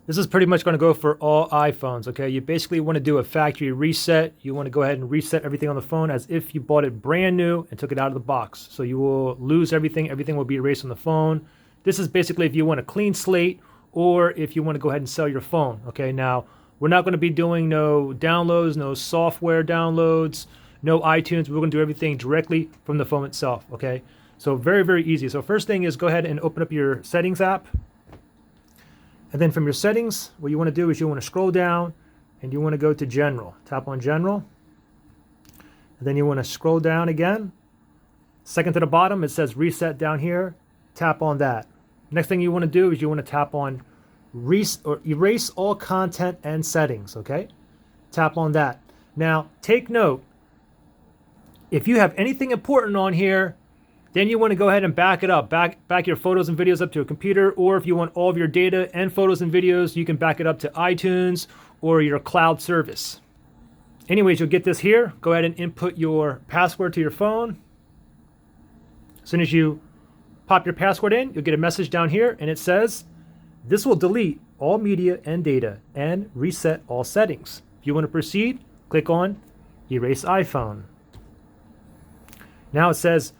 This is pretty much going to go for all iPhones, okay? You basically want to do a factory reset. You want to go ahead and reset everything on the phone as if you bought it brand new and took it out of the box. So you will lose everything. Everything will be erased on the phone. This is basically if you want a clean slate or if you want to go ahead and sell your phone, okay? Now, we're not going to be doing no downloads, no software downloads, no iTunes. We're going to do everything directly from the phone itself, okay? So very, very easy. So first thing is go ahead and open up your settings app. And then from your settings, what you want to do is you want to scroll down and you want to go to General. Tap on General. And then you want to scroll down again. Second to the bottom, it says Reset down here. Tap on that. Next thing you want to do is you want to tap on Erase all content and settings, okay? Tap on that. Now, take note, if you have anything important on here, then you want to go ahead and back it up. Back your photos and videos up to a computer, or if you want all of your data and photos and videos, you can back it up to iTunes or your cloud service. Anyways, you'll get this here. Go ahead and input your password to your phone. As soon as you pop your password in, you'll get a message down here, and it says, this will delete all media and data and reset all settings. If you want to proceed, click on Erase iPhone. Now it says,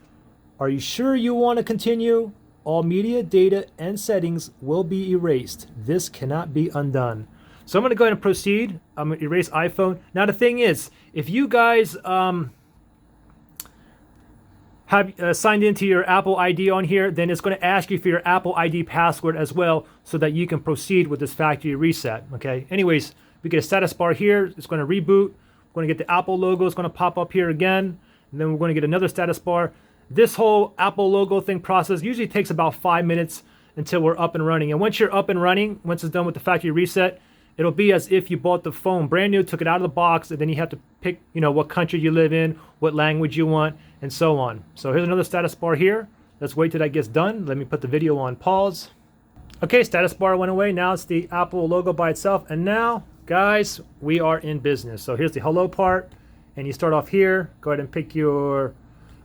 are you sure you want to continue? All media, data, and settings will be erased. This cannot be undone. So I'm going to go ahead and proceed. I'm going to erase iPhone. Now the thing is, if you guys have signed into your Apple ID on here, then it's going to ask you for your Apple ID password as well so that you can proceed with this factory reset. Okay. Anyways, we get a status bar here. It's going to reboot. We're going to get the Apple logo. It's going to pop up here again. And then we're going to get another status bar. This whole Apple logo thing process usually takes about 5 minutes until we're up and running. And once you're up and running, once it's done with the factory reset, it'll be as if you bought the phone brand new, took it out of the box, and then you have to pick, what country you live in, what language you want, and so on. So here's another status bar here. Let's wait till that gets done. Let me put the video on pause. Okay, status bar went away. Now it's the Apple logo by itself. And now, guys, we are in business. So here's the hello part. And you start off here. Go ahead and pick your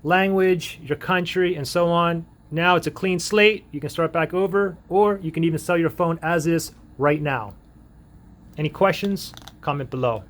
language, your country, and so on. Now it's a clean slate. You can start back over, or you can even sell your phone as is right now. Any questions? Comment below.